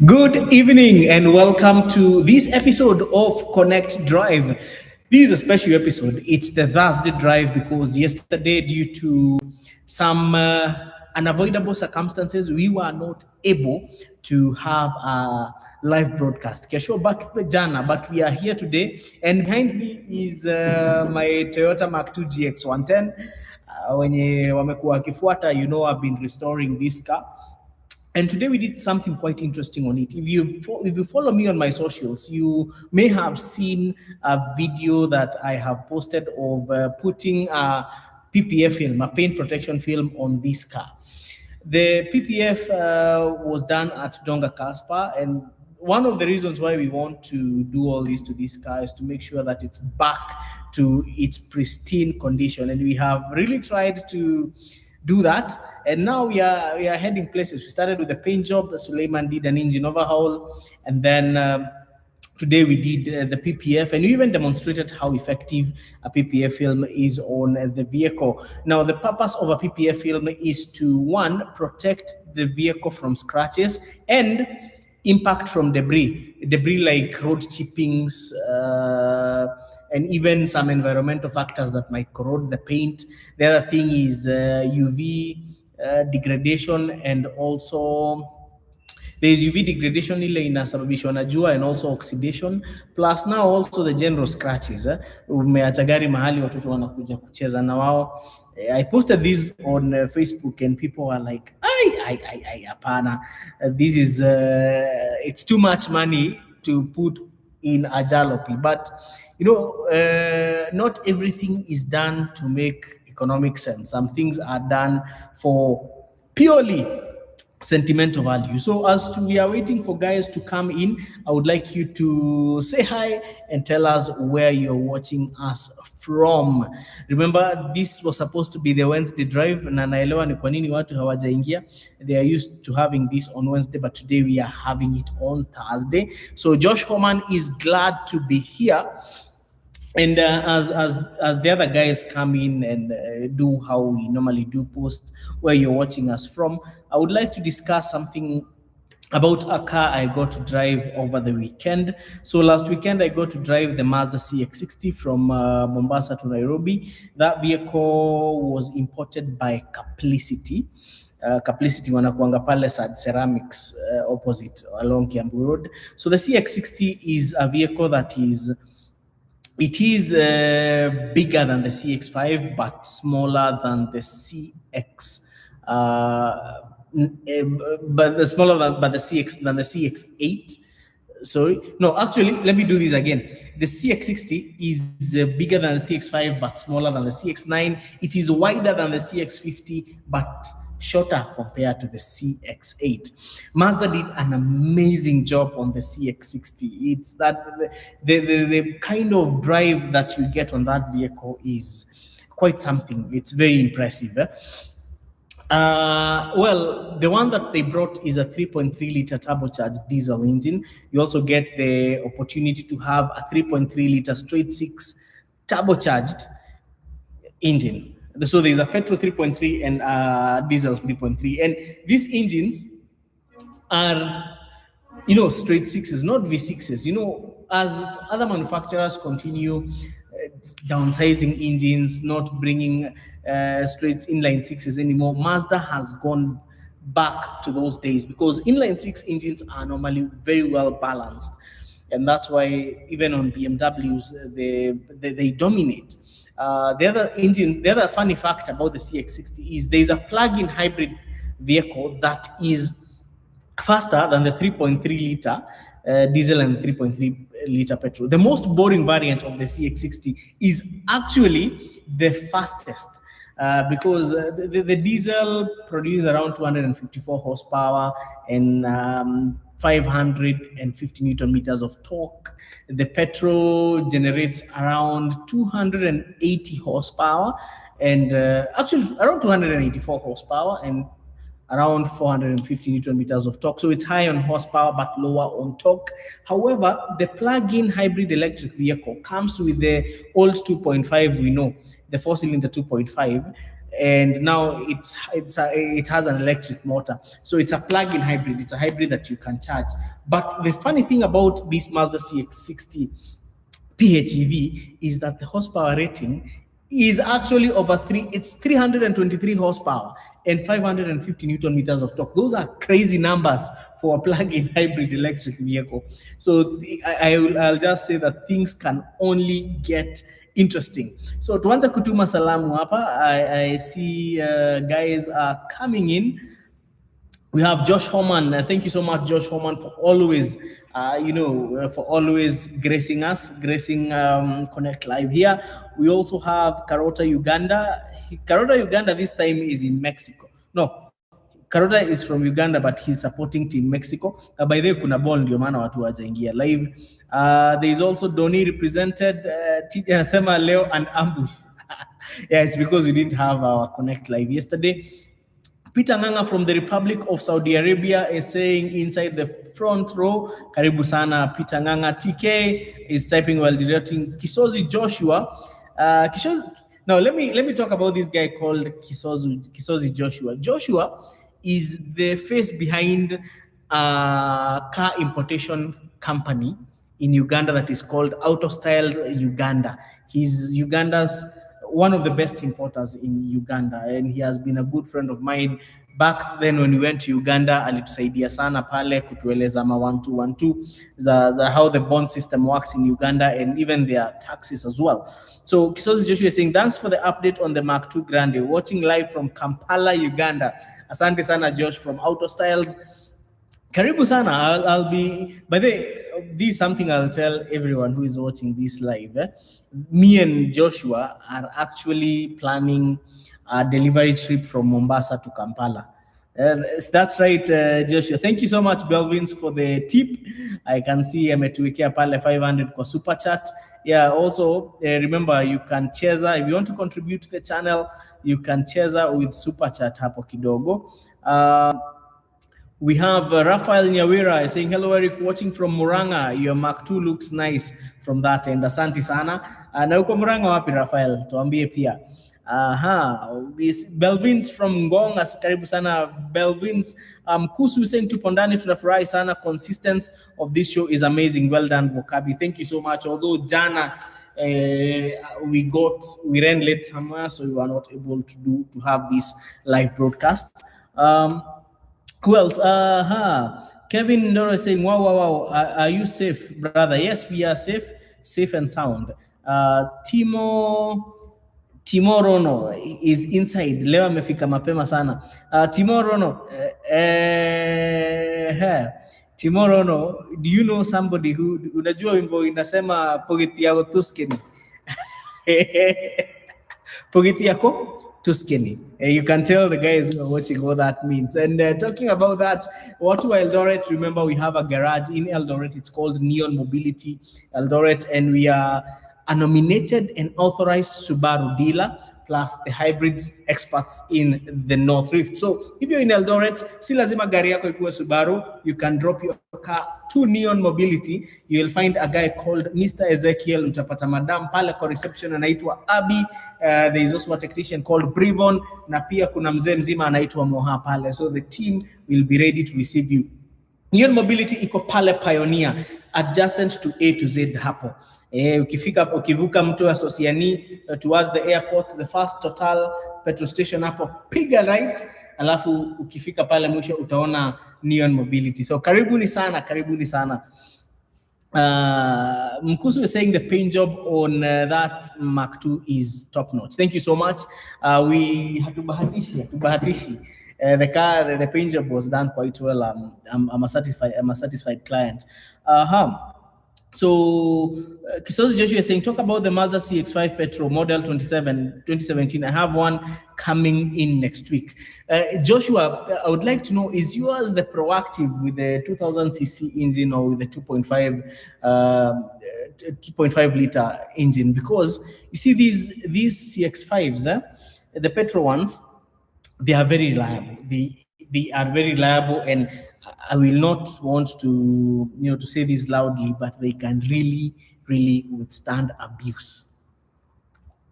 Good evening and welcome to this episode of Konnekt Drive. This is a special episode. It's the Thursday drive because yesterday, due to some unavoidable circumstances, we were not able to have a live broadcast. Kesho but jana, but we are here today. And behind me is my Toyota Mark II GX110. Wenye wamekuwa wakifuata, I've been restoring this car. And today we did something quite interesting on it. If you follow me on my socials, you may have seen a video that I have posted of putting a PPF film, a paint protection film, on this car. The PPF was done at Donga Casper, and one of the reasons why we want to do all this to this car is to make sure that it's back to its pristine condition. And we have really tried to do that. And now we are heading places. We started with the paint job. Suleiman did an engine overhaul, and then today we did the PPF, and we even demonstrated how effective a PPF film is on the vehicle. Now, the purpose of a PPF film is to, one, protect the vehicle from scratches and impact from debris like road chippings, and even some environmental factors that might corrode the paint. The other thing is UV degradation, and also there's UV degradation ile inasababishwa na jua, and also oxidation, plus now also the general scratches. Umeacha gari mahali watoto wanakuja kucheza na wao. I posted this on Facebook and people were like, hapana, this is it's too much money to put in a jalopy. But not everything is done to make economic sense. Some things are done for purely sentimental value. So as we are waiting for guys to come in, I would like you to say hi and tell us where you're watching us from. Remember, this was supposed to be the Wednesday drive, na naelewa ni kwa nini watu hawajaingia. They are used to having this on Wednesday, but today we are having it on Thursday. So Josh Homan is glad to be here. And as the other guys come in and do how we normally do, post where you're watching us from, I would like to discuss something about a car I got to drive over the weekend. So last weekend I got to drive the Mazda CX-60 from Mombasa to Nairobi. That vehicle was imported by Caplicity. Caplicity wanakuanga pale Sad Ceramics opposite along Kiambu Road. So the CX-60 is a vehicle that is bigger than the CX-5, but smaller than the CX. But the CX-8. Sorry, no, actually, let me do this again. The CX-60 is bigger than the CX-5, but smaller than the CX-9. It is wider than the CX-50, but shorter compared to the CX-8. Mazda did an amazing job on the CX-60. It's that the kind of drive that you get on that vehicle is quite something. It's very impressive. Well, the one that they brought is a 3.3 liter turbocharged diesel engine. You also get the opportunity to have a 3.3 liter straight six turbocharged engine. So there's a petrol 3.3 and a diesel 3.3. And these engines are, straight sixes, not V6s. As other manufacturers continue downsizing engines, not bringing straight inline sixes anymore, Mazda has gone back to those days, because inline six engines are normally very well balanced. And that's why even on BMWs, they dominate. The other funny fact about the CX-60 is there's a plug-in hybrid vehicle that is faster than the 3.3 liter diesel and 3.3 liter petrol. The most boring variant of the CX-60 is actually the fastest, because the diesel produces around 254 horsepower and 550 Newton meters of torque. The petrol generates around 280 horsepower and actually around 284 horsepower and around 450 Newton meters of torque. So it's high on horsepower but lower on torque. However, the plug-in hybrid electric vehicle comes with the old 2.5 we know, the 4-cylinder 2.5. and now it has an electric motor. So it's a plug-in hybrid. It's a hybrid that you can charge. But the funny thing about this Mazda CX-60 PHEV is that the horsepower rating is actually over three. It's 323 horsepower and 550 Newton meters of torque. Those are crazy numbers for a plug-in hybrid electric vehicle. So I'll just say that things can only get interesting. So tuanze kutuma salamu hapa. I see guys are coming in. We have Josh Homan. Thank you so much, Josh Homan, for always, for always gracing us, gracing Konnekt Live here. We also have Karota Uganda. Karota Uganda this time is in Mexico. No, Karota is from Uganda, but he's supporting Team Mexico. By the way, kuna ball ndio maana watu wajaingia live. There is also Doni represented. Anasema leo and ambush. Yeah, it's because we didn't have our Konnekt Live yesterday. Peter Nganga from the Republic of Saudi Arabia is saying inside the front row, karibu sana Peter Nganga. TK is typing while directing. Kisozi Joshua. Now let me talk about this guy called Kisozi Joshua. Joshua is the face behind a car importation company in Uganda that is called Auto Styles Uganda. He's Uganda's one of the best importers in Uganda, and he has been a good friend of mine. Back then when we went to Uganda, alitusaidia sana pale kutueleza ma 1212 how the bond system works in Uganda and even their taxes as well. So Kisozi Joshua is saying, thanks for the update on the Mark II Grande. Watching live from Kampala, Uganda. Asante sana Josh from Auto Styles. Karibu sana. I'll be, by the way, this is something I'll tell everyone who is watching this live. Me and Joshua are actually planning a delivery trip from Mombasa to Kampala. That's right, Joshua. Thank you so much, Belvins, for the tip. I can see ametuwekea pale 500 kwa super chat. Yeah, also remember you can cheza if you want to contribute to the channel, you can cheza with super chat hapo kidogo. We have Rafael Nyawira saying, hello, Eric, watching from Muranga. Your Mark II looks nice from that end. Asante sana. Na uko Muranga wapi, Rafael? Tuambie pia. This Belvins from Ngong, karibu sana Belvins. Kusu saying tupo ndani, tunafurahi sana. Consistency of this show is amazing. Well done, Vokabi. Thank you so much. Although jana we ran late somewhere, so we were not able to have this live broadcast. Who else? Kevin Ndoro saying, wow, are you safe, brother? Yes, we are safe and sound. Timo Rono is inside. Leo amefika mapema sana. Timo Rono, Timo Rono, do you know somebody who, unajua wimbo inasema pogeti yako Tuscany? Pogeti yako Tuscany. You can tell the guys who are watching what that means. And talking about that, Watu Eldoret, remember we have a garage in Eldoret. It's called Neon Mobility Eldoret, and we are a nominated and authorized Subaru dealer, plus the hybrids experts in the North Rift. So if you're in Eldoret, si lazima gari yako ikuwe Subaru, you can drop your car to Neon Mobility. You will find a guy called Mr. Ezekiel, utapata madam pale kwa reception anaitwa Abby. There is also a technician called Brivon, na pia kuna mzee mzima anaitwa Moha pale. So the team will be ready to receive you. Neon Mobility iko pale Pioneer, adjacent to A to Z hapo. Ukivuka mto wa Sosiani towards the airport, the first Total petrol station hapo, piga right, alafu ukifika pale mwisho utaona Neon Mobility. So karibuni sana. Mkusu is saying the paint job on that Mark II is top notch. Thank you so much. We had to bahatishi. The paint job was done quite well. I'm a satisfied client. So Kisozi Joshua is saying, talk about the Mazda CX-5 petrol model 2017. I have one coming in next week. Joshua, I would like to know, is yours the proactive with the 2000cc engine or with the 2.5 liter engine? Because you see these CX-5s, the petrol ones, they are very reliable. They are very reliable, and I will not want to to say this loudly, but they can really withstand abuse.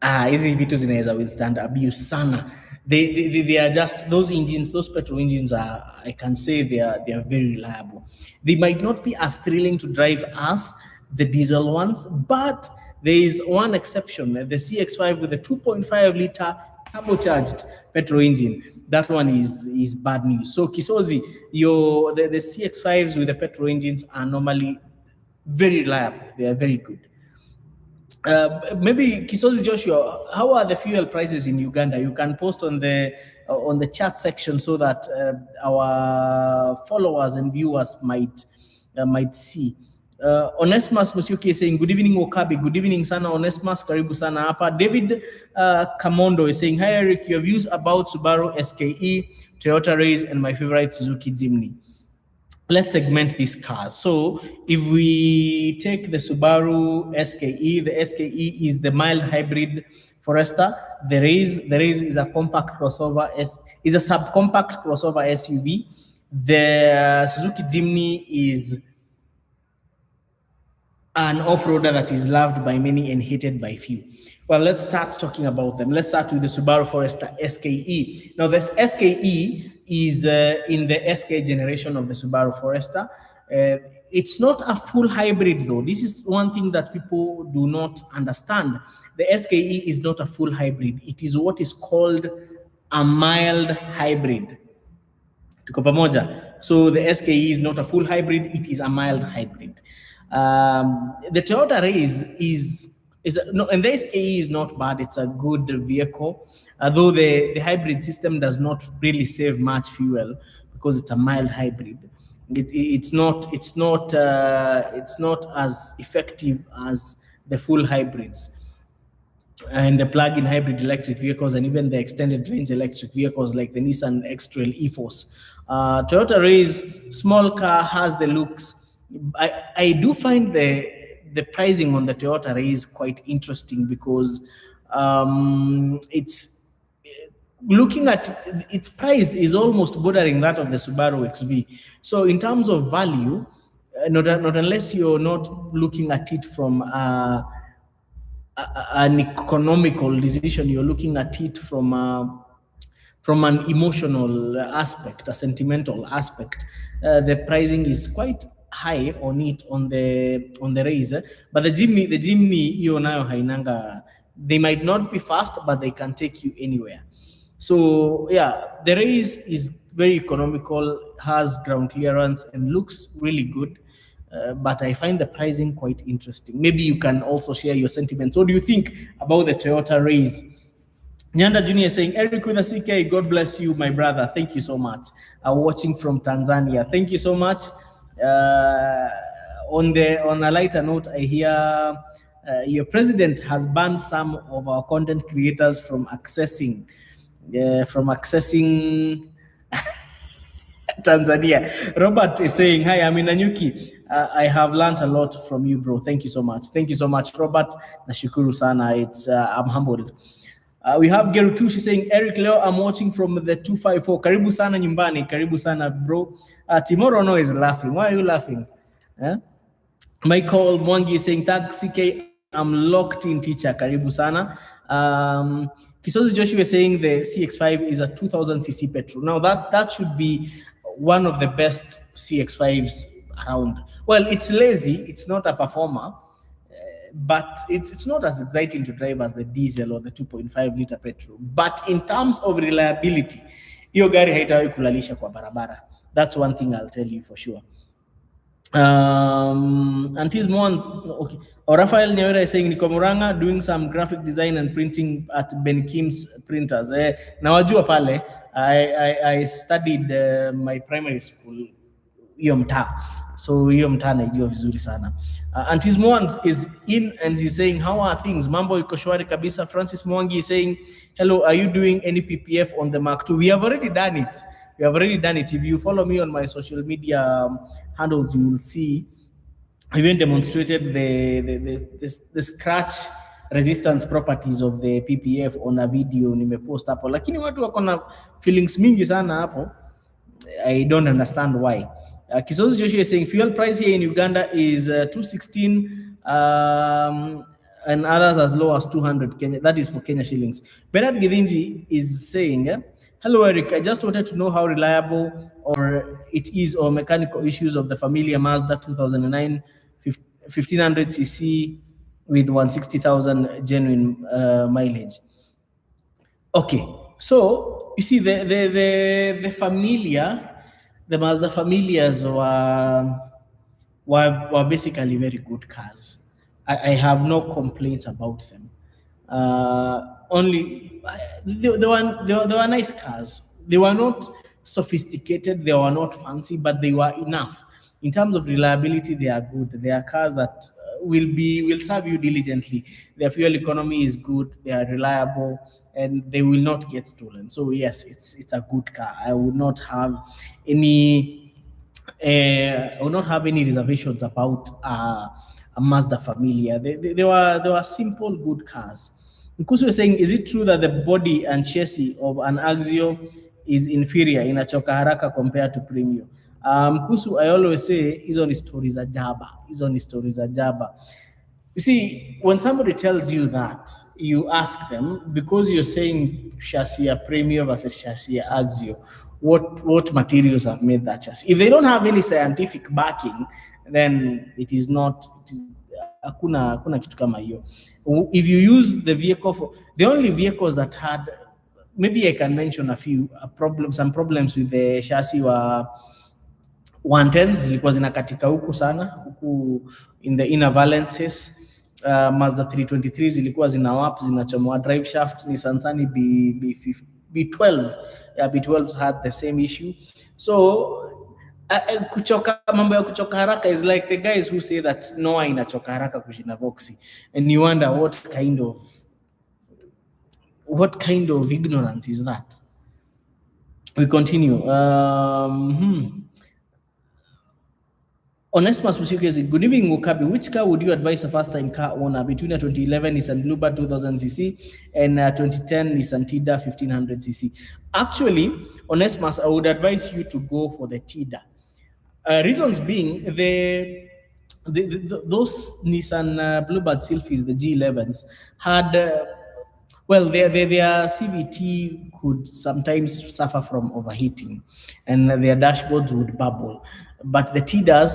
Hizi vitu zinaweza withstand abuse sana. They are just those engines, those petrol engines are, I can say they are very reliable. They might not be as thrilling to drive as the diesel ones, but there is one exception, the CX-5 with the 2.5 liter turbocharged petrol engine. That one is bad news. So Kisozi, the CX-5s with the petrol engines are normally very reliable. They are very good. Maybe Kisozi Joshua, how are the fuel prices in Uganda? You can post on the chat section so that our followers and viewers might see. Onesmus Musyuki is saying, good evening, Okabi. Good evening, sana. Onesmus, karibu sana hapa. David Kamondo is saying, hi, Eric, your views about Subaru SKE, Toyota Race, and my favorite Suzuki Jimny. Let's segment these cars. So if we take the Subaru SKE, the SKE is the mild hybrid Forester. The Race is a compact crossover, is a subcompact crossover SUV. The Suzuki Jimny is an off-roader that is loved by many and hated by few. Well, let's start talking about them. Let's start with the Subaru Forester SKE. Now, this SKE is in the SK generation of the Subaru Forester. It's not a full hybrid, though. This is one thing that people do not understand. The SKE is not a full hybrid. It is what is called a mild hybrid. Tuko pamoja? So the SKE is not a full hybrid. It is a mild hybrid. The Toyota Race no, and the SKE is not bad. It's a good vehicle, although the hybrid system does not really save much fuel because it's a mild hybrid. It's not as effective as the full hybrids and the plug-in hybrid electric vehicles, and even the extended range electric vehicles like the Nissan X-Trail e-Force. Toyota Race, small car, has the looks. I do find the pricing on the Toyota Race quite interesting because it's looking at its price is almost bordering that of the Subaru XV. So in terms of value, not unless you're not looking at it from an economical decision, you're looking at it from an emotional aspect, a sentimental aspect. The pricing is quite high on it on the Race, but the Jimny hiyo nayo hainanga. They might not be fast, but they can take you anywhere. So yeah, the Race is very economical, has ground clearance, and looks really good. But I find the pricing quite interesting. Maybe you can also share your sentiments. What do you think about the Toyota Race? Nyanda Junior saying, Eric with a CK, God bless you, my brother. Thank you so much. Watching from Tanzania. Thank you so much. On a lighter note, I hear your president has banned some of our content creators from accessing Tanzania. Robert is saying, hi, I'm in Nanyuki. I have learned a lot from you, bro. Thank you so much. Thank you so much, Robert. Nashukuru sana. I'm humbled. We have Gerutushi saying, Eric Leo, I'm watching from the 254. Karibu sana nyumbani. Karibu sana, bro. Timorono is laughing. Why are you laughing? Michael Mwangi is saying, tag CK, I'm locked in, teacher. Karibu sana. Kisozi Joshua is saying the CX-5 is a 2000cc petrol. Now that should be one of the best CX-5s around. Well, it's lazy. It's not a performer. But it's not as exciting to drive as the diesel or the 2.5 liter petrol. But in terms of reliability, hiyo gari haitawahi kulalisha kwa barabara. That's one thing I'll tell you for sure. And his ones, okay. Or Rafael Nyawera is saying, Niko Muranga doing some graphic design and printing at Ben Kim's printers. Nawajua pale, I studied my primary school, hiyo mtaa. So hiyo mtaa naijua vizuri sana. And his Mwans is in and he's saying, how are things? Mambo iko shwari kabisa. Francis Mwangi is saying, hello, are you doing any PPF on the Mark II? We have already done it. If you follow me on my social media handles, you will see I even demonstrated the scratch resistance properties of the PPF on a video nimepost hapo, lakini watu wako na feelings mingi sana hapo. I don't understand why. Kisozi Joshua is saying fuel price here in Uganda is 216 and others as low as 200 Kenya. That is for Kenya shillings. Bernard Githinji is saying, hello, Eric. I just wanted to know how reliable or it is or mechanical issues of the Familia Mazda 2009 1500cc with 160,000 genuine mileage. Okay, so you see the Familia, the Mazda Familias were basically very good cars. I have no complaints about them. Only they were nice cars. They were not sophisticated. They were not fancy, but they were enough. In terms of reliability, they are good. They are cars that will serve you diligently. Their fuel economy is good. They are reliable, and they will not get stolen. So yes, it's a good car. I would not have any I will not have any reservations about a Mazda Familia. They were simple, good cars. Nkusu is saying, is it true that the body and chassis of an Axio is inferior in a haraka compared to Premium? Kusu, I always say, is on stories a jaba. Is on stories a jaba. You see, when somebody tells you that, you ask them, because you're saying chassis Premium versus chassis Axio, what materials have made that chassis? If they don't have any scientific backing, then it is not. Hakuna kitu kama hiyo. If you use the vehicle for the only vehicles that had, maybe I can mention a few some problems with the chassis were 110s zilikuwa zinakatika huku sana huku in the inner valences. Mazda 323 zilikuwa zina warp zinachomoa drive shaft. Nissan Sunny B12, yeah, B12s had the same issue. So kuchoka, mambo ya kuchoka haraka is like the guys who say that Noah inachoka haraka kushinda Voxy, and you wonder what kind of ignorance is that. We continue. Onesimus Musikezi, good evening, Mukabi. Which car would you advise a first-time car owner between a 2011 Nissan Bluebird 2000cc and a 2010 Nissan Tida 1500cc? Actually, Onesimus, I would advise you to go for the Tida. Reasons being, those Nissan Bluebird Sylphies, the G11s, had well, their CVT could sometimes suffer from overheating, and their dashboards would bubble. But the Tida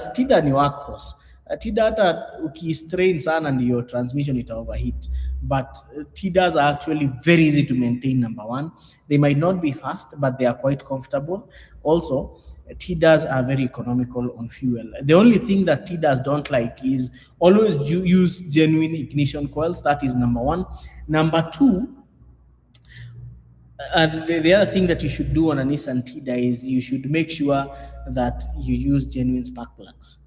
ni workhorse. Tida hata ukistrain sana ndio transmission ita overheat. But Tidas are actually very easy to maintain, number one. They might not be fast, but they are quite comfortable. Also, Tidas are very economical on fuel. The only thing that Tidas don't like is always use genuine ignition coils. That is number one. Number two, the other thing that you should do on a Nissan Tida is you should make sure that you use genuine spark plugs.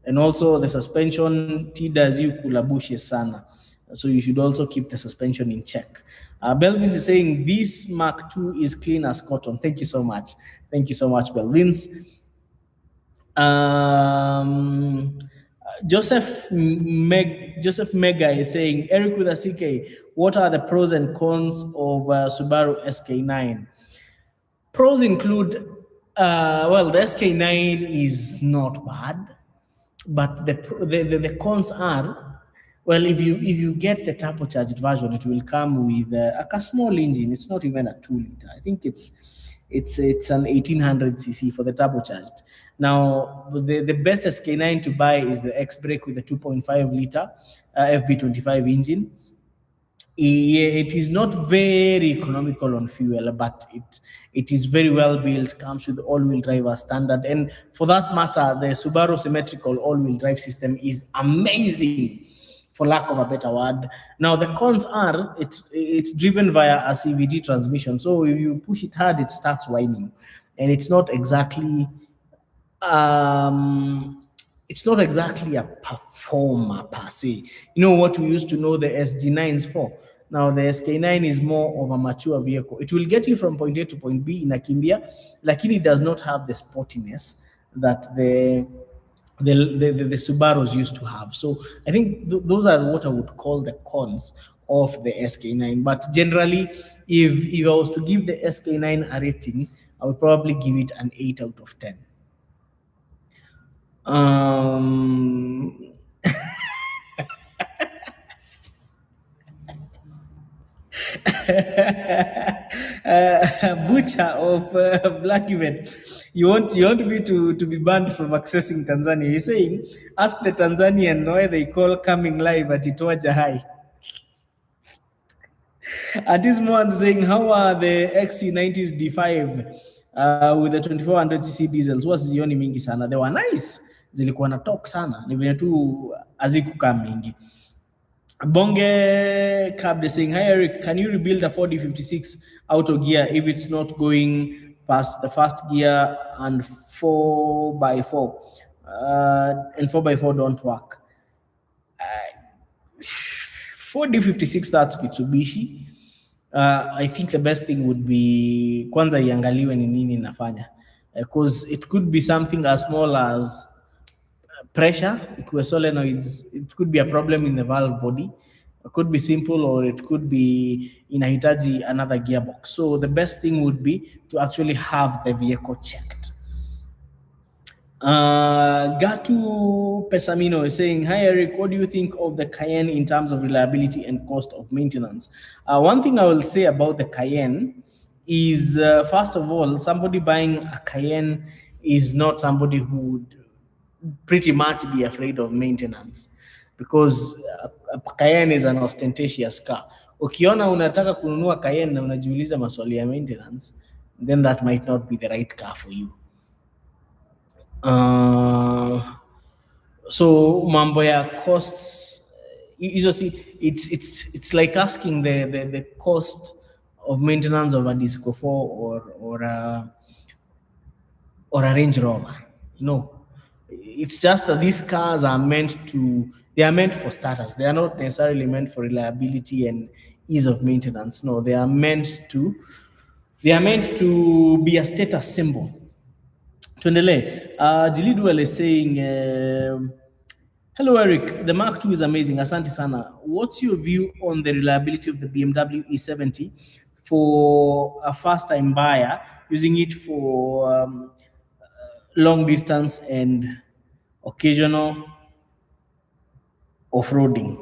And also the suspension, Tidas you kulabushe sana. So you should also keep the suspension in check. Belvins is saying this Mark II is clean as cotton. Thank you so much. Thank you so much, Belvins. Joseph Mega is saying, Eric with a CK, what are the pros and cons of Subaru SK9? Pros include, well, the SK9 is not bad, but the cons are, well, if you get the turbocharged version, it will come with a small engine. It's not even a 2-liter. I think it's an 1800cc for the turbocharged. Now, the best SK9 to buy is the X-Brake with the 2.5-liter FB25 engine. It is not very economical on fuel, but it is very well built, comes with all-wheel drive as standard. And for that matter, the Subaru symmetrical all-wheel drive system is amazing, for lack of a better word. Now, the cons are it's driven via a CVT transmission. So if you push it hard, it starts whining. And it's not exactly a performer per se. You know what we used to know the SG9s for? Now the SK9 is more of a mature vehicle. It will get you from point A to point B in Akimbia, lakini it does not have the sportiness that the Subarus used to have. So I think those are what I would call the cons of the SK9. But generally, if I was to give the SK9 a rating, I would probably give it an 8 out of 10. Butcher of Black Event. You want me to be banned from accessing Tanzania? He's saying, ask the Tanzanian why they call coming live at Itoaja High. At this moment saying, how are the XC90s D5 with the 2400cc diesels? Was zioni mingi sana. They were nice. Zilikuwa na talk sana. Ni vile tu hazikukaa mingi. Bonge Cab saying, hi Eric, can you rebuild a 4D56 auto gear if it's not going past the first gear and 4x4? And 4x4 don't work. 4D56, that's Mitsubishi. I think the best thing would be kwanza iangaliwe ni nini inafanya, because it could be something as small as pressure, ikiwa solenoids, it could be a problem in the valve body. It could be simple, or it could be inahitaji another gearbox. So the best thing would be to actually have the vehicle checked. Gatu Pesamino is saying, hi Eric, what do you think of the Cayenne in terms of reliability and cost of maintenance? One thing I will say about the Cayenne is, first of all, somebody buying a Cayenne is not somebody who would pretty much be afraid of maintenance, because a Cayenne is an ostentatious car. Ukiona unataka kununua Cayenne na unajiuliza maswali ya maintenance, then that might not be the right car for you. So mambo ya costs hizo, see, it's like asking the cost of maintenance of a Disco 4 or a Range Rover. It's just that these cars are meant for starters. They are not necessarily meant for reliability and ease of maintenance. No, they are meant to be a status symbol. Tuendelee. Jilidwell is saying, hello Eric, the Mark II is amazing. Asante sana. What's your view on the reliability of the BMW E70 for a first-time buyer using it for long distance and occasional off-roading?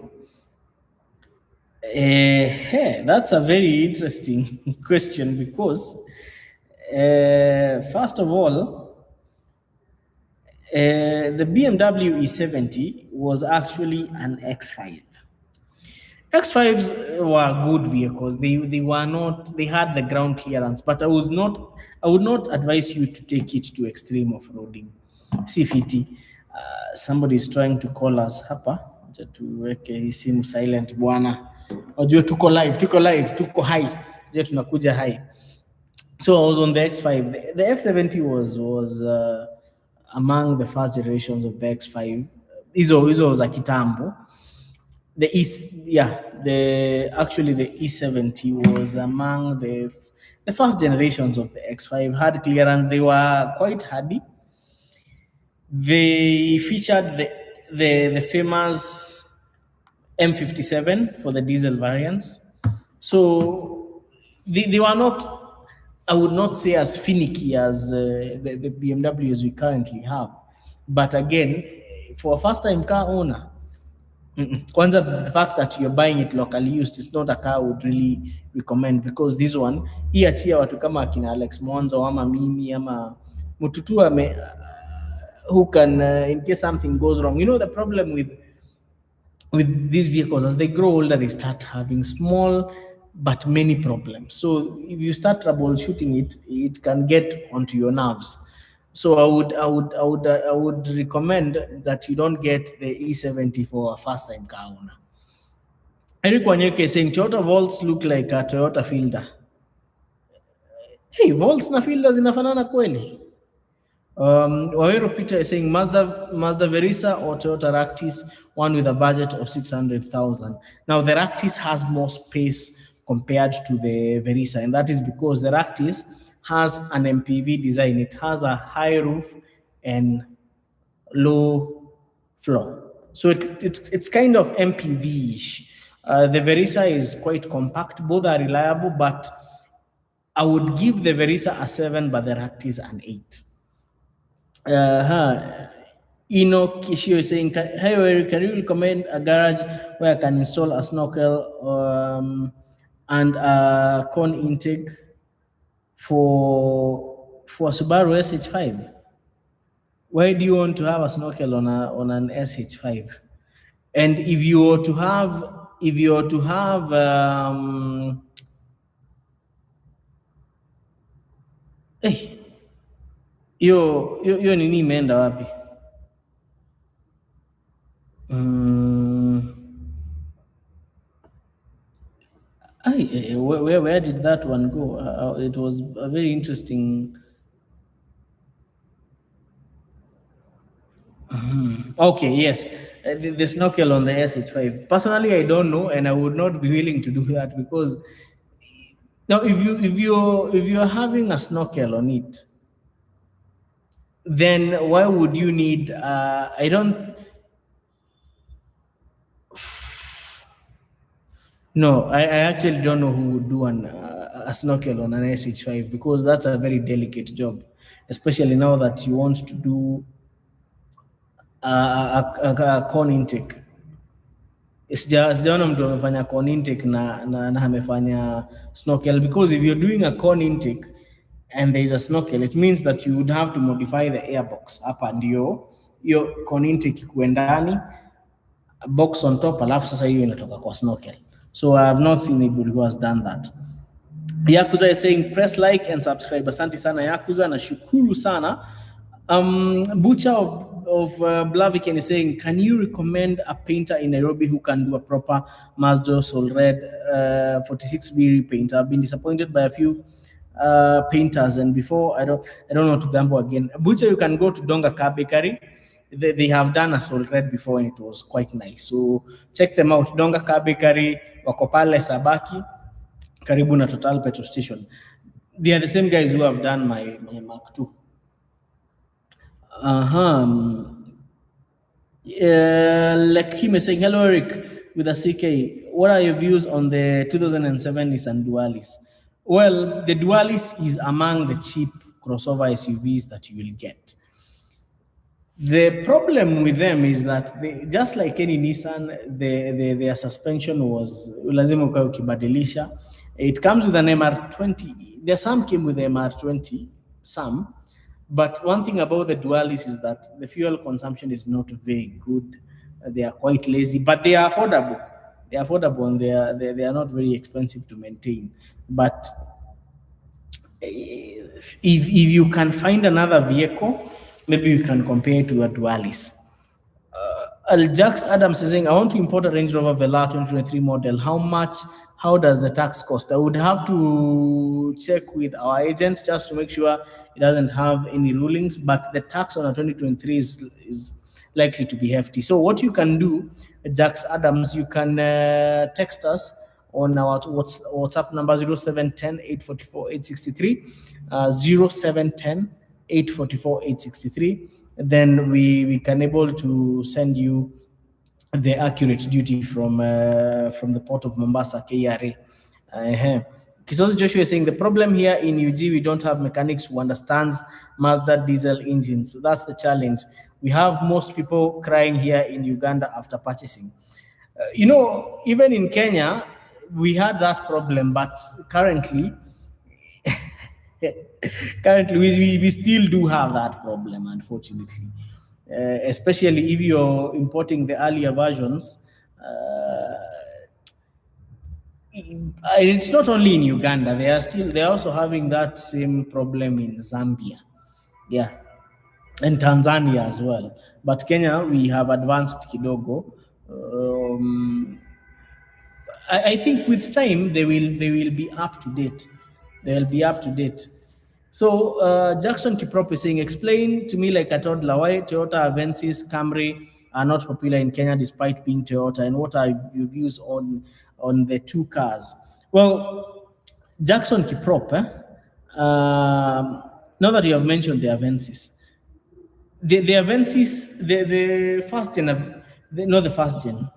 That's a very interesting question, because first of all, the BMW E70 was actually an X5. X5s were good vehicles. They were not, they had the ground clearance, but I would not advise you to take it to extreme off-roading. CFT. Somebody is trying to call us hapa. Acha tuweke hii simu silent bwana. Wajua tuko tuko high. Je, tunakuja high. So I was on the X5. The F70 was among the first generations of the X5. Hizo za kitambo. The E70 was among the first generations of the X5. Had clearance. They were quite hardy. They featured the famous M57 for the diesel variants. So they were not, I would not say as finicky as the BMWs we currently have. But again, for a first-time car owner, kwanza, the fact that you're buying it locally used, it's not a car I would really recommend, because this one, hii achia watu kama akina Alex Monzo ama mimi ama mututu who can, in case something goes wrong. The problem with these vehicles, as they grow older, they start having small but many problems. So if you start troubleshooting it can get onto your nerves. So I would recommend that you don't get the E70 for a first-time car owner. Eric Wanyeke is saying Toyota Volts look like a Toyota Fielder. Hey, Volts na Fielder zinafanana kweli? Wawero Peter is saying Mazda Verisa or Toyota Ractis, one with a budget of 600,000. Now the Ractis has more space compared to the Verisa, and that is because the Ractis has an MPV design. It has a high roof and low floor. So it's kind of MPV-ish. The Verisa is quite compact. Both are reliable, but I would give the Verisa a 7, but the Ractis an 8. Enoch Kishio is saying, hey, can you recommend a garage where I can install a snorkel and a corn intake for a Subaru SH5. Why do you want to have a snorkel on an SH5? And if you were to have eh, hiyo nini imeenda wapi? Where did that one go? It was a very interesting. Okay, yes. The snorkel on the SH5. Personally, I don't know, and I would not be willing to do that because now if you're having a snorkel on it, then why would you need? I don't. No, I actually don't know who would do a snorkel on an SH5 because that's a very delicate job, especially now that you want to do a corn intake. Sijaona mtu amefanya corn intake na amefanya snorkel, because if you're doing a corn intake and there is a snorkel, it means that you would have to modify the airbox hapa ndio hiyo corn intake ikuwe ndani, box on top, alafu sasa hiyo inatoka kwa snorkel. So I have not seen anybody who has done that. Yakuza is saying press like and subscribe. Asante sana Yakuza, na shukuru sana. Butcher of Blaviken is saying, can you recommend a painter in Nairobi who can do a proper Mazda Soul Red 46B repaint? I've been disappointed by a few painters, and before I don't know to gamble again. Butcher, you can go to Donga Car Bakery. They have done a Soul Red before and it was quite nice. So check them out. Donga Car Bakery, wako pale Sabaki, karibu na Total Petrol Station. They are the same guys who have done my Mark II. Like him is saying, hello Eric with a CK. What are your views on the 2007 Nissan Dualis? Well, the Dualis is among the cheap crossover SUVs that you will get. The problem with them is that just like any Nissan, their suspension was lazima ukae ukibadilisha. It comes with an MR20. There some came with the MR20, some. But one thing about the Dualis is that the fuel consumption is not very good. They are quite lazy, but they are affordable. They are affordable and they are not very expensive to maintain. But if you can find another vehicle, maybe you can compare it to a Dualis. Jax Adams is saying, I want to import a Range Rover Velar 2023 model. How much? How does the tax cost? I would have to check with our agent just to make sure it doesn't have any rulings, but the tax on a 2023 is likely to be hefty. So what you can do, Jax Adams, you can text us on our WhatsApp number 0710 844 863, 0710 844 863. Then we can able to send you the accurate duty from the port of Mombasa, KRA. Kisozi Joshua is saying the problem here in UG, we don't have mechanics who understands Mazda diesel engines. So that's the challenge. We have most people crying here in Uganda after purchasing. Even in Kenya, we had that problem, but currently we still do have that problem, unfortunately. Especially if you're importing the earlier versions. It's not only in Uganda. They're also having that same problem in Zambia, and Tanzania as well. But Kenya, we have advanced kidogo. I think with time they will be up to date. They'll be up to date. So Jackson Kiprop is saying, explain to me like a toddler why Toyota Avensis, Camry are not popular in Kenya despite being Toyota, and what are your views on the two cars? Well, Jackson Kiprop, now that you have mentioned the Avensis, the Avensis, the first gen, not the first gen.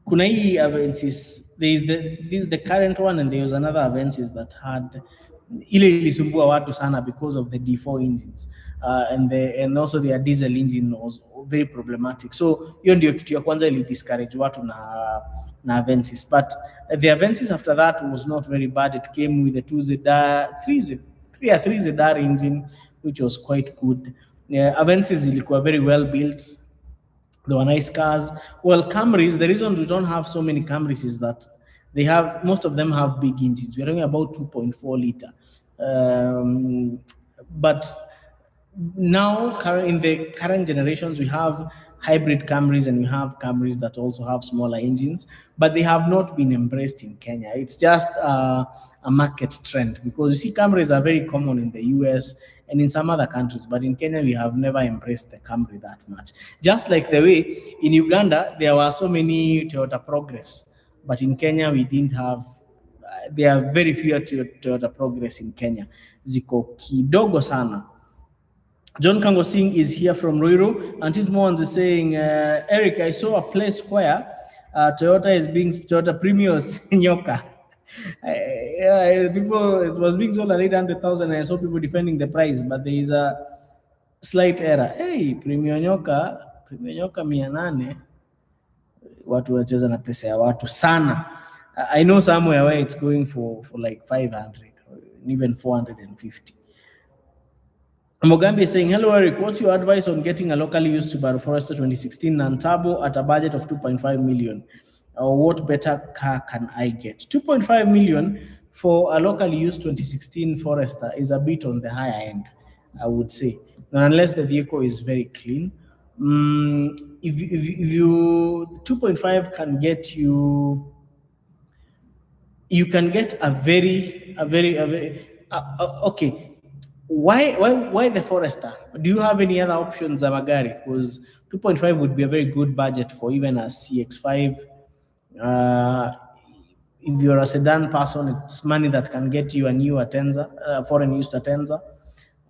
Kuna hii Avensis, there is the current one, and there was another Avensis that had ile ilisumbua watu sana because of the D4 engines, and also their diesel engine was very problematic. So hiyo ndio kitu ya kwanza ili discourage watu na Avensis, but the Avensis after that was not very bad. It came with a 2ZR 3ZR engine which was quite good. Avensis zilikuwa very well built. They were nice cars. Well, Camrys, the reason we don't have so many Camrys is that most of them have big engines. We're talking about 2.4 liter. But now, in the current generations, we have hybrid Camrys and we have Camrys that also have smaller engines, but they have not been embraced in Kenya. It's just a market trend, because you see Camrys are very common in the US and in some other countries, but in Kenya we have never embraced the Camry that much. Just like the way in Uganda there were so many Toyota Progress, but in Kenya we didn't have. There are very few Toyota Progress in Kenya. Ziko kidogo sana. John Kango Singh is here from Ruiru, and his mom is saying, Eric, I saw a place where Toyota Premios Nyoka. People, it was being sold at 800,000, and I saw people defending the price, but there is a slight error. Hey, Premio Nyoka 800, watu wacheza na pesa ya watu sana. I know somewhere where it's going for like 500 or even 450. Mogambi is saying, hello Eric, what's your advice on getting a locally used Subaru Forester 2016 non-turbo at a budget of 2.5 million? Or what better car can I get? 2.5 million for a locally used 2016 Forester is a bit on the higher end, I would say, unless the vehicle is very clean. If you 2.5 can get you can get a very okay. Why the Forester? Do you have any other options, Amagari? Because 2.5 would be a very good budget for even a CX-5. If you're a sedan person, it's money that can get you a new Atenza, foreign used Atenza.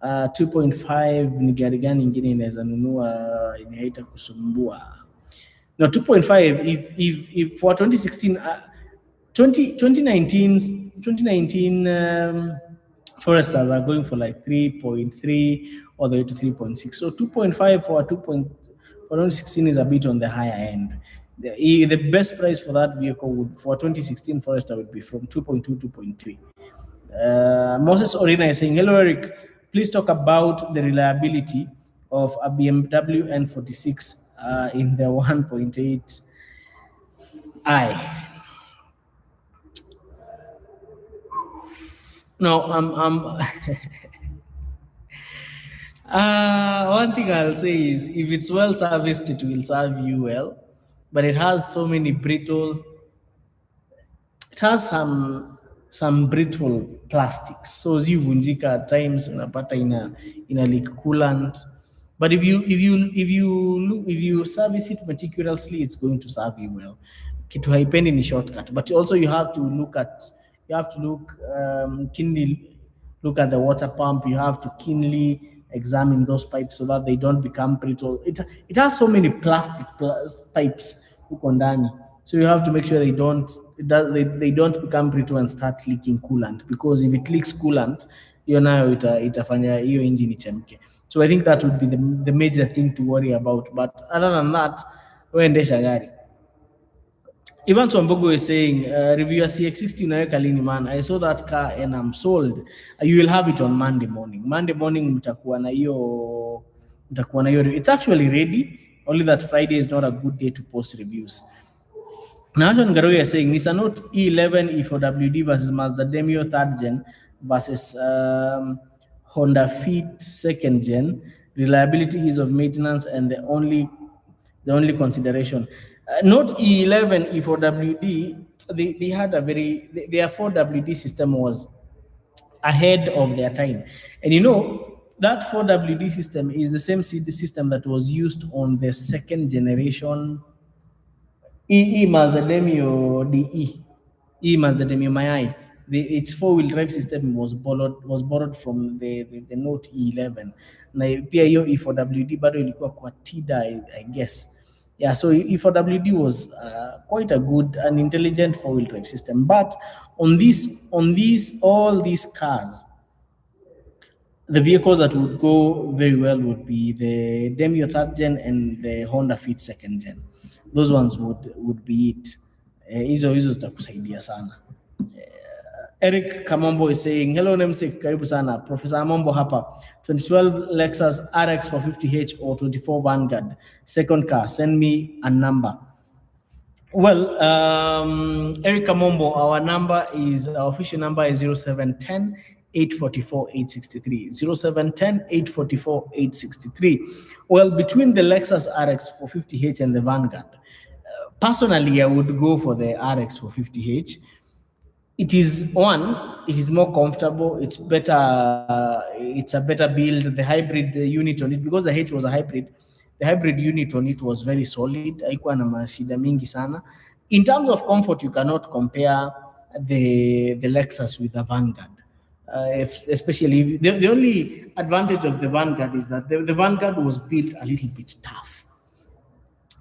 2.5 ni gari gani ingine inaweza nunua inaita kusumbua? No, 2.5 if for 2016 2019 Foresters are going for like 3.3 all the way to 3.6. So 2.5 for 2016 is a bit on the higher end. The best price for that vehicle for 2016 Forester would be from 2.2, 2.3. Moses Orina is saying, hello Eric, please talk about the reliability of a BMW N46 in the 1.8i. No, one thing I'll say is, if it's well serviced, it will serve you well, but it has so many brittle. It has some brittle plastics, so zivunjika at times, unapata ina leak coolant. But if you service it meticulously, it's going to serve you well. Kitu haipendi ni shortcut, but also you have to keenly look at the water pump. You have to keenly examine those pipes so that they don't become brittle. It has so many plastic pipes huko ndani, so you have to make sure they don't become brittle and start leaking coolant, because if it leaks coolant, hiyo nayo itafanya hiyo engine ichemke. So I think that would be the major thing to worry about. But other than that, uendesha gari. Ivan Swambogo is saying, review a CX-60 unaweka lini man? I saw that car and I'm sold. You will have it on Monday morning. Monday morning mtakuwa na hiyo. It's actually ready, only that Friday is not a good day to post reviews. Naashon Ngaroya is saying, Nissan Note E11 E4WD versus Mazda Demio 3rd gen versus Honda Fit 2nd gen. Reliability, ease of maintenance, and the only consideration. Note E11 E4WD, they had their 4WD system was ahead of their time. And you know, that 4WD system is the same system that was used on the 2nd generation Mazda Demio DE, Mazda Demio Mayai. Its 4-wheel drive system was borrowed from the Note E11. Na pia hiyo E4WD bado ilikuwa kwa TIDA, I guess. Yeah, so E4WD was quite a good and intelligent 4-wheel drive system. But on all these cars, The vehicles that would go very well would be the Demio third gen and the Honda Fit second gen. Those ones would be it. Hizo zitakusaidia sana. Eric Kamombo is saying, hello Nemsik, karibu sana. Professor Amombo hapa. 2012 Lexus RX 450H or 24 Vanguard. Second car, send me a number. Well, Eric Kamombo, our official number is 0710 844 863. 0710 844 863. Well, between the Lexus RX 450H and the Vanguard, personally, I would go for the RX 450H. It is more comfortable, it's better, it's a better build. The hybrid unit on it, because the H was a hybrid, the hybrid unit on it was very solid, haikuwa na mashida mingi sana. In terms of comfort, you cannot compare the Lexus with the Vanguard. Especially the only advantage of the Vanguard is that the Vanguard was built a little bit tough.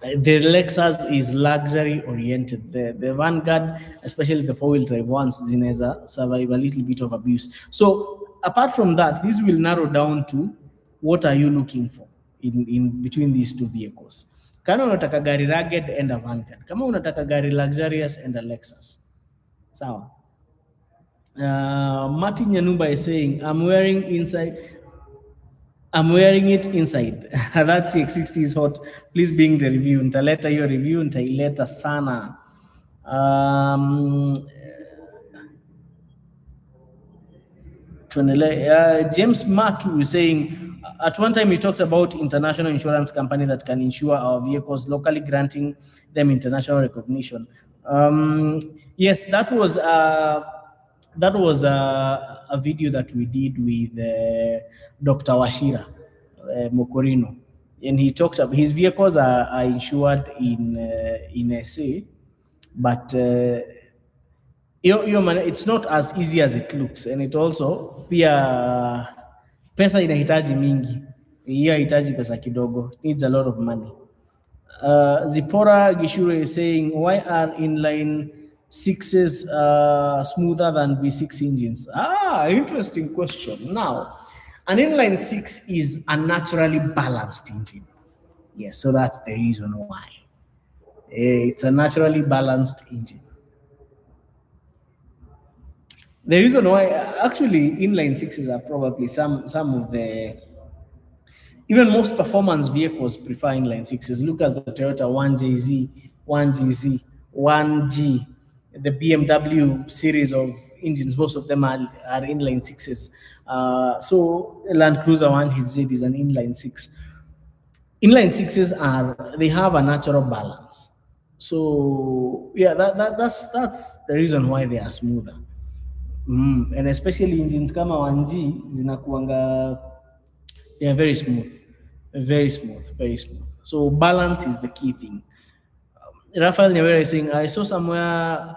The Lexus is luxury oriented. The Vanguard, especially the four-wheel drive ones, zinaweza survive a little bit of abuse. So apart from that, this will narrow down to what are you looking for in between these two vehicles. Kama unataka gari rugged, and a Vanguard. Kama unataka gari luxurious, and a Lexus. Sawa. Martin Yanumba is saying, I'm wearing it inside. That CX-60 is hot. Please bring the review. Nitaleta hiyo review, nitaileta sana. James Matu is saying, at one time we talked about international insurance company that can insure our vehicles locally, granting them international recognition. Yes, that was a video that we did with Dr. Washira Mokorino, and he talked about his vehicles are insured in SA, but it's not as easy as it looks, and it also pia pesa inahitaji mingi, hiyo hitaji pesa kidogo, needs a lot of money. Zipora Gishure is saying, why are inline sixes smoother than V6 engines? Interesting question. Now, an inline six is a naturally balanced engine. Yes, so that's the reason why. It's a naturally balanced engine. The reason why, actually, inline sixes are probably some of the, even most performance vehicles prefer inline sixes. Look at the Toyota 1JZ, 1GZ, 1G, the BMW series of engines, most of them are inline sixes. So Land Cruiser 1HZ is an inline six. Inline sixes they have a natural balance. So yeah, that's the reason why they are smoother. And especially engines kama 1G zinakuanga, they are very smooth, very smooth, very smooth. So balance is the key thing. Rafael Nevera is saying, I saw somewhere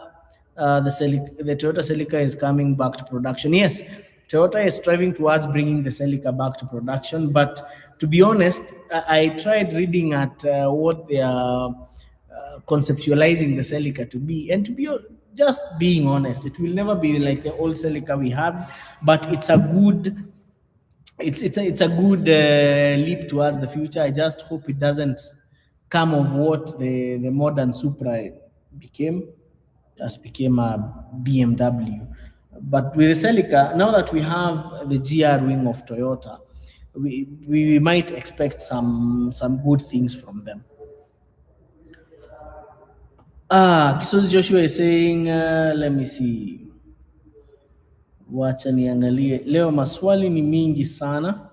the Toyota Celica is coming back to production. Yes, Toyota is striving towards bringing the Celica back to production, but to be honest, I tried reading at what they are conceptualizing the Celica to be, and to be just being honest, it will never be like the old Celica we had, but it's a good leap towards the future. I just hope it doesn't come of what the modern Supra became, just became a BMW. But with the Celica, now that we have the GR wing of Toyota, we might expect some good things from them. Kisozi Joshua is saying, let me see. Wacha niangalie. Leo maswali ni mingi sana.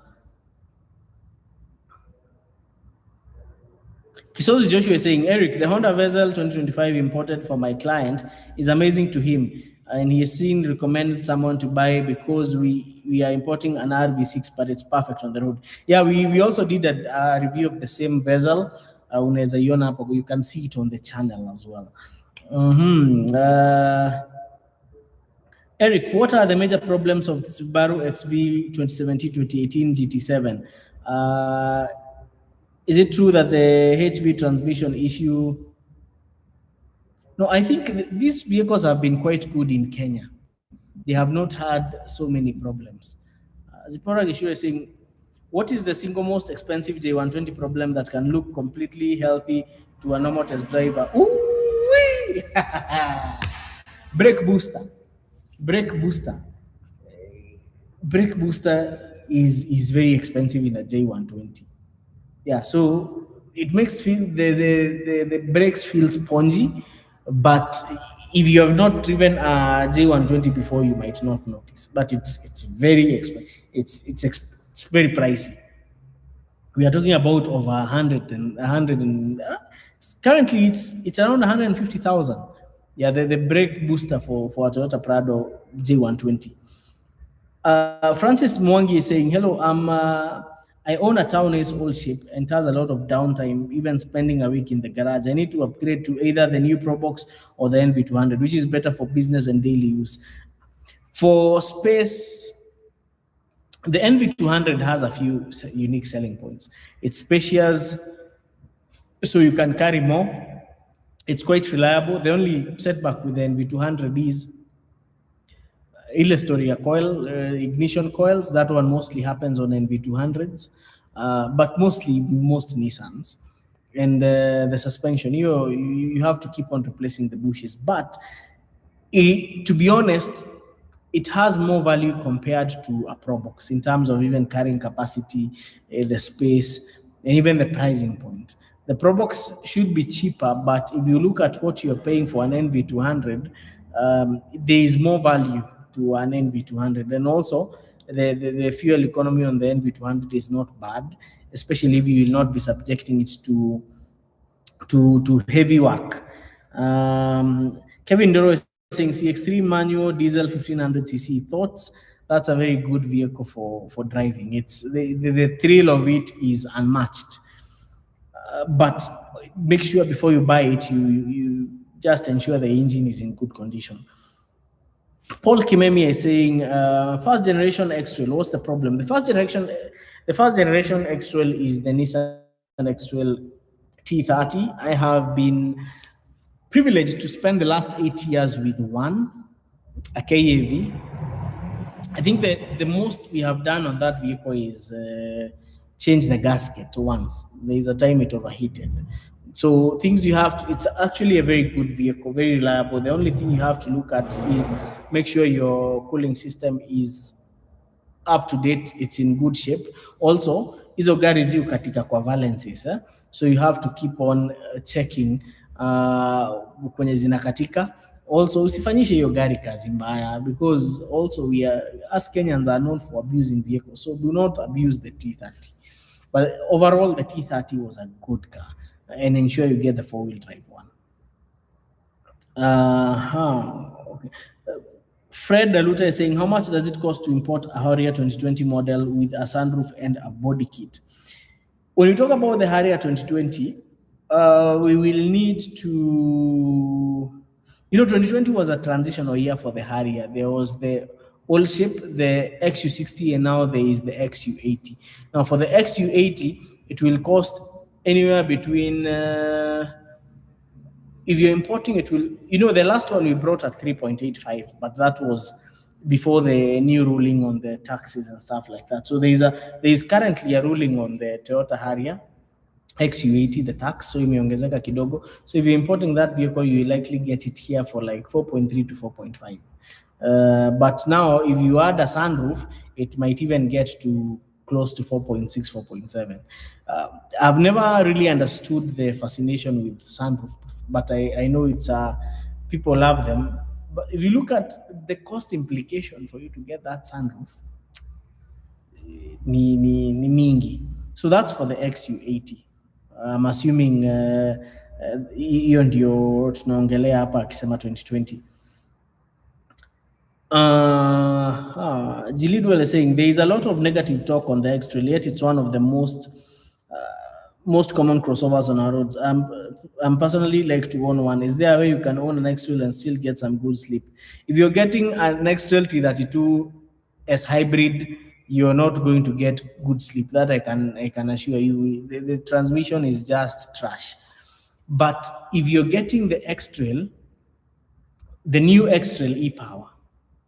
Kisozi Joshua is saying, Eric, the Honda Vezel 2025 imported for my client is amazing to him. And he has seen recommended someone to buy because we are importing an RV6, but it's perfect on the road. Yeah, we also did a review of the same Vezel. You can see it on the channel as well. Eric, what are the major problems of the Subaru XV 2017-2018 GT7? Is it true that the HV transmission issue? No, I think these vehicles have been quite good in Kenya. They have not had so many problems. Zipora Gishua is saying, what is the single most expensive J120 problem that can look completely healthy to a normal test driver? Ooh, brake booster. Brake booster. Brake booster is very expensive in a J120. Yeah, so it makes the brakes feel spongy, but if you have not driven a J120 before, you might not notice. But it's very expensive. It's very pricey. We are talking about over 100 and currently it's around 150,000. Yeah, the brake booster for a Toyota Prado J120. Francis Mwangi is saying, hello, I own a Town Ace old ship and has a lot of downtime, even spending a week in the garage. I need to upgrade to either the new Probox or the NV200, which is better for business and daily use. For space, the NV200 has a few unique selling points. It's spacious, so you can carry more. It's quite reliable. The only setback with the NV200 is ile story ya coil, ignition coils. That one mostly happens on NV200s, but most Nissans. And the suspension, you have to keep on replacing the bushes. But to be honest, it has more value compared to a Probox in terms of even carrying capacity, the space, and even the pricing point. The Probox should be cheaper, but if you look at what you're paying for an NV200, there is more value to an NV200. And also, the fuel economy on the NV200 is not bad, especially if you will not be subjecting it to heavy work. Kevin Doro is saying CX-3 manual diesel 1500cc thoughts. That's a very good vehicle for driving. It's the thrill of it is unmatched. But make sure before you buy it, you just ensure the engine is in good condition. Paul Kimemi is saying, first generation X-Trail, what's the problem? The first generation X-Trail is the Nissan X-Trail T30. I have been privileged to spend the last 8 years with one, a KAV. I think that the most we have done on that vehicle is change the gasket once. There is a time it overheated. So things you have to, it's actually a very good vehicle, very reliable. The only thing you have to look at is make sure your cooling system is up to date, it's in good shape. Also, hizo gari ziko katika kwa valencies, so you have to keep on checking kwenye zinakatika. Also, usifanyishe hiyo gari kazi mbaya, because also as Kenyans are known for abusing vehicles, so do not abuse the T30. But overall, the T30 was a good car, and ensure you get the 4-wheel drive one. Okay. Fred Daluta is saying, how much does it cost to import a Harrier 2020 model with a sunroof and a body kit? When you talk about the Harrier 2020, we will need to, 2020 was a transitional year for the Harrier. There was the old ship, the XU60, and now there is the XU80. Now for the XU80, it will cost anywhere between, if you're importing it, the last one we brought at 3.85, but that was before the new ruling on the taxes and stuff like that. So there is currently a ruling on the Toyota Harrier XU80, the tax, so imeongezeka kidogo. So if you're importing that vehicle, you will likely get it here for like 4.3 to 4.5. But now if you add a sunroof, it might even get to close to 4.6, 4.7. I've never really understood the fascination with sunroofs, but I know it's people love them. But if you look at the cost implication for you to get that sunroof, ni mingi. So that's for the XU80. I'm assuming hiyo ndio tunaongelea hapa akisema 2020. Gilidwell is saying there is a lot of negative talk on the X-Trail, yet it's one of the most common crossovers on our roads. I'm personally like to own one. Is there a way you can own an X-Trail and still get some good sleep? If you're getting an X-Trail T32 as hybrid, you're not going to get good sleep. That I can assure you. The transmission is just trash. But if you're getting the X-Trail, the new X-Trail e-Power,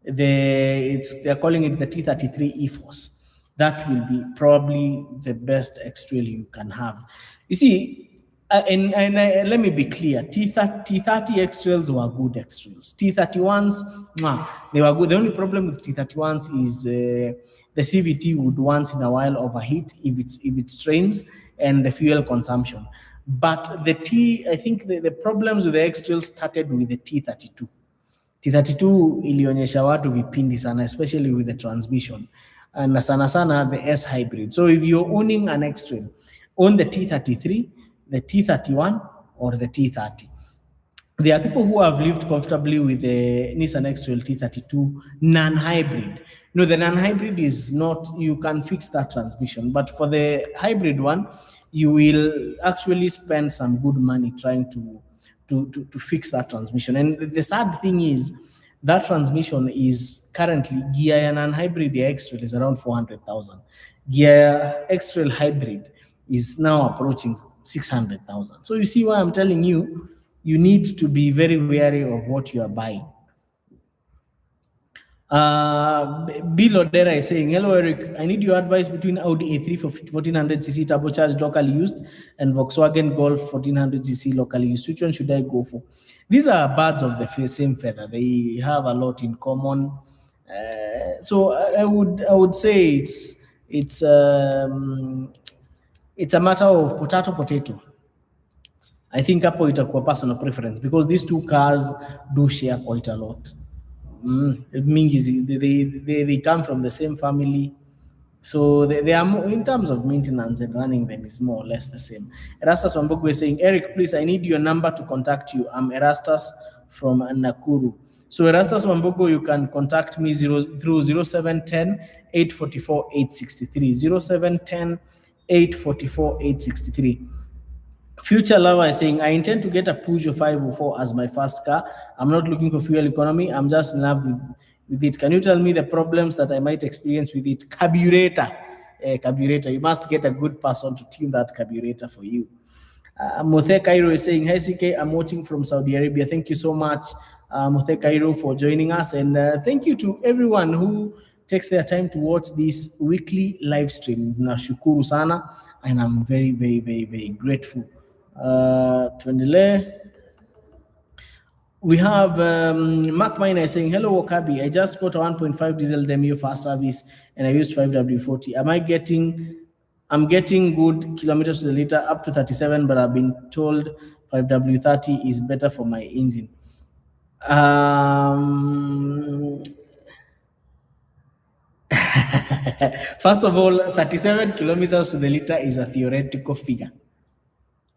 they're calling it the T33 e-Force. that will be probably the best X-Trail you can have. You see, let me be clear, T30 X-Trails were good X-Trails. T31s, they were good. The only problem with T31s is the CVT would once in a while overheat if it strains, and the fuel consumption. But I think the problems with the X-Trails started with the T32. T32 ilionyesha watu vipindi sana, especially with the transmission, na sana sana the S hybrid. So if you're owning an X-Trail, own the T33, the T31, or the T30. There are people who have lived comfortably with the Nissan X-Trail T32 non-hybrid. No, the non-hybrid is not, you can fix that transmission, but for the hybrid one, you will actually spend some good money trying to fix that transmission. And the sad thing is that transmission is currently gear and non-hybrid X-Trail is around 400,000. Gear X-Trail hybrid is now approaching 600,000. So you see why I'm telling you, you need to be very wary of what you are buying. Bill Odera is saying, hello Eric, I need your advice between Audi A3 for 1400cc turbocharged locally used and Volkswagen Golf 1400cc locally used. Which one should I go for? These are birds of the same feather. They have a lot in common. So I would say it's a matter of potato. I think hapo itakuwa personal preference, because these two cars do share quite a lot. They come from the same family, so they are more, in terms of maintenance and running them, is more or less the same. Erastus Wambogo is saying, Eric, please, I need your number to contact you. I'm Erastus from Nakuru. So Erastus Wambogo, you can contact me through 0710 844 863 0710 844 863. Future Lover is saying, I intend to get a Peugeot 504 as my first car. I'm not looking for fuel economy. I'm just in love with it. Can you tell me the problems that I might experience with it? Carburetor. Carburetor. You must get a good person to tune that carburetor for you. Mothe Cairo is saying, hi CK, I'm watching from Saudi Arabia. Thank you so much, Mothe Cairo, for joining us. And thank you to everyone who takes their time to watch this weekly live stream. Nashukuru sana. And I'm very, very, very, very grateful. We have Mark Miner saying, hello Wakabi, I just got a 1.5 diesel Demio fast service and I used 5W40. I'm getting good kilometers to the liter up to 37, but I've been told 5W30 is better for my engine. First of all, 37 kilometers to the liter is a theoretical figure.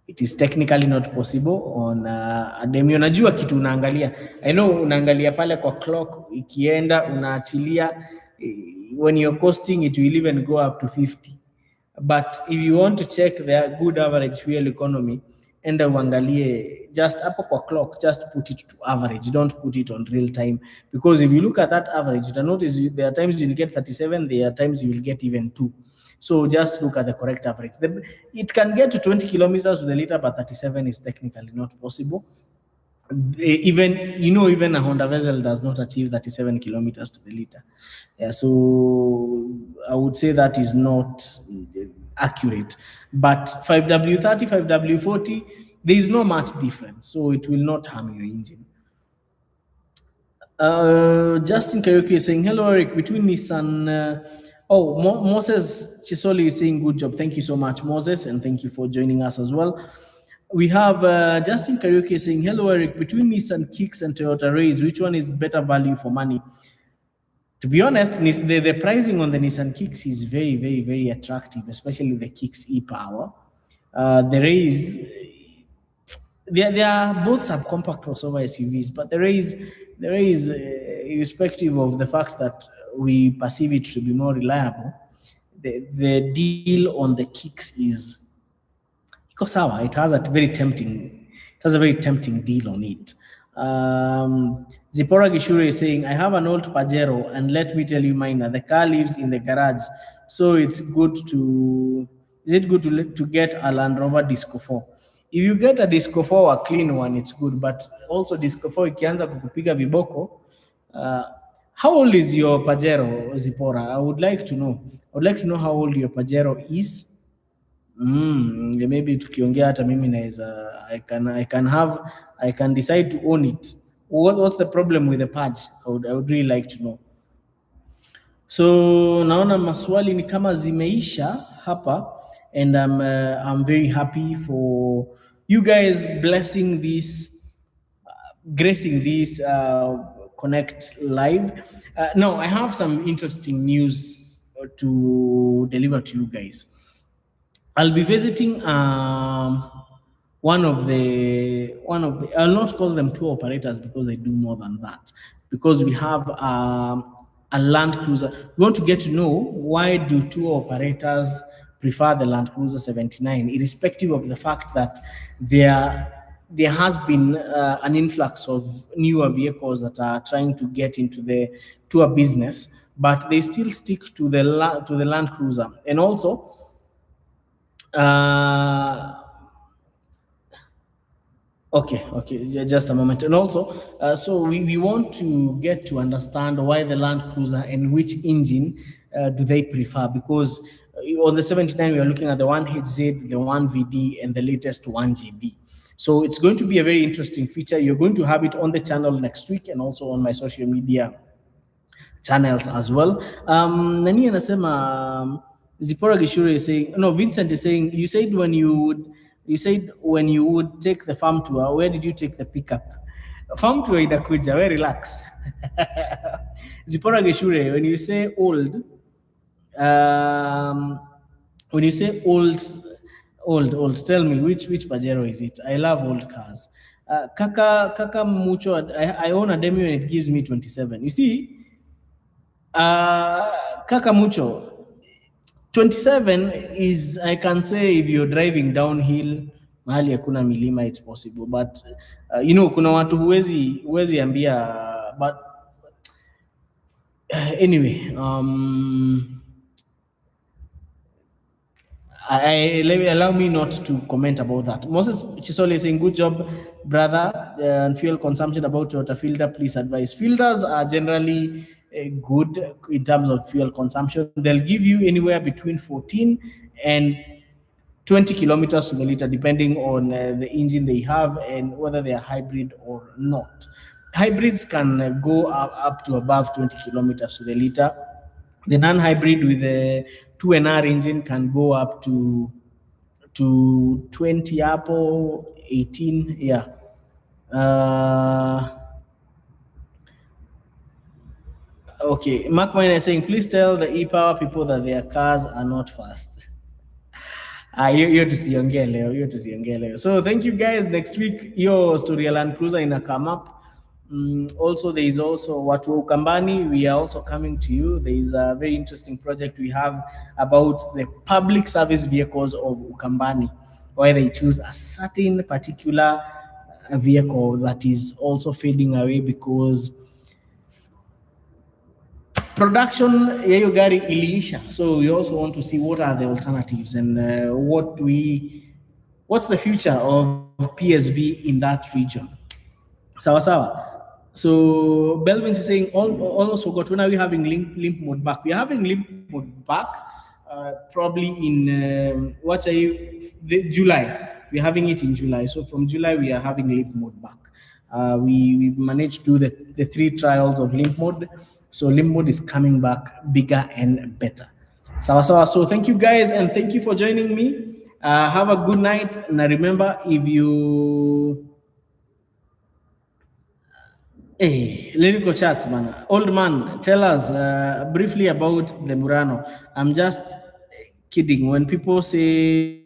It is technically not possible on a Demio. Najua kitu unaangalia. I know unaangalia pale kwa clock, ikienda unaachilia. When you're costing, it will even go up to 50. But if you want to check the good average fuel economy, enda uangalie just hapo kwa clock, just put it to average. Don't put it on real time. Because if you look at that average, you'll notice there are times you'll get 37, there are times you will get even 2. So just look at the correct average. It can get to 20 kilometers to the liter, but 37 is technically not possible. Even a Honda Vezel does not achieve 37 kilometers to the liter. Yeah, so I would say that is not accurate. But 5W30, 5W40, there is no much difference, so it will not harm your engine. Justin Karaoke is saying, hello Eric, between Nissan... Moses Chisoli is saying, good job. Thank you so much, Moses, and thank you for joining us as well. We have Justin Karaoke saying, hello, Eric, between Nissan Kicks and Toyota Rays, which one is better value for money? To be honest, the pricing on the Nissan Kicks is very, very, very attractive, especially the Kicks e-Power. The Rays, they are both subcompact crossover SUVs, but the Rays, irrespective of the fact that we perceive it to be more reliable, the deal on the Kicks is sawa. It has a very tempting deal on it. Zipora Gishure is saying, I have an old Pajero, and let me tell you, Minor, the car lives in the garage, so it's good to get a Land Rover Disco 4. If you get a Disco 4, a clean one, it's good, but also Disco 4 ikianza kukupiga viboko, How old is your Pajero, Zipora? I would like to know. I would like to know how old your Pajero is. Maybe tukiongea hata mimi naweza I can decide to own it. What's the problem with the Paj? I would really like to know. So naona maswali ni kama zimeisha hapa, and I'm very happy for you guys gracing this Konnekt live. Now I have some interesting news to deliver to you guys. I'll be visiting I'll not call them tour operators because they do more than that, because we have a Land Cruiser. We want to get to know, why do tour operators prefer the Land Cruiser 79, irrespective of the fact that there has been an influx of newer vehicles that are trying to get into the tour business, but they still stick to the Land Cruiser. And also, okay, just a moment. And also, so we want to get to understand why the Land Cruiser and which engine do they prefer, because on the 79 we are looking at the 1HZ, the 1VD, and the latest 1GD. So it's going to be a very interesting feature. You're going to have it on the channel next week, and also on my social media channels as well. Nani anasema Zipora Gishure is saying, no, Vincent is saying, you said when you would take the farm tour, where did you take the pickup? Farm tour inakuja, very relax. Zipora Gishure, when you say old, tell me which Pajero is it? I love old cars. Kaka Mucho, I own a Demi and it gives me 27. You see, Kaka Mucho, 27 is, I can say, if you're driving downhill mahali hakuna milima, it's possible, but kuna watu huwezi ambia, but anyway, allow me not to comment about that. Moses Chisole is saying, good job, brother. And fuel consumption about Toyota Fielder, please advise. Fielders are generally good in terms of fuel consumption. They'll give you anywhere between 14 and 20 kilometers to the liter, depending on the engine they have and whether they are hybrid or not. Hybrids can go up to above 20 kilometers to the liter. The non-hybrid with the 2NR engine can go up to 20 Apple, 18, yeah. Okay, Mark Mine is saying, please tell the e-power people that their cars are not fast. Hiyo tusiongee leo. So thank you guys. Next week, your story ya Land Cruiser ina come up. Also, there is also watu wa Ukambani. We are also coming to you. There is a very interesting project we have about the public service vehicles of Ukambani, why they choose a certain particular vehicle that is also fading away because production ya hiyo gari iliisha. So we also want to see what are the alternatives and what's the future of PSV in that region. Sawa. So Belvin is saying, almost forgot, when are we having limp mode back? We are having limp mode back probably in July. We're having it in July. So from July we are having limp mode back. We managed to do the 3 trials of limp mode. So limp mode is coming back bigger and better. Sawa. So thank you guys, and thank you for joining me. Have a good night. And remember, if you hey, lyrical chats, man. Old man, tell us briefly about the Murano. I'm just kidding. When people say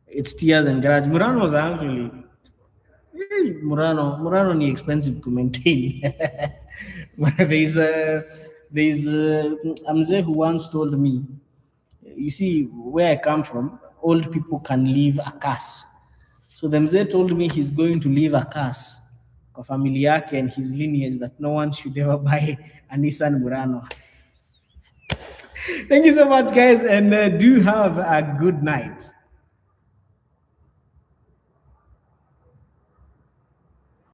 it's tears and garage, Muranos are actually Murano ni expensive to maintain. There's a Mzee who once told me, you see, where I come from, old people can leave a curse. So the Mzee told me he's going to leave a curse kwa familia yake and his lineage that no one should ever buy a Nissan Murano. Thank you so much, guys, and do have a good night.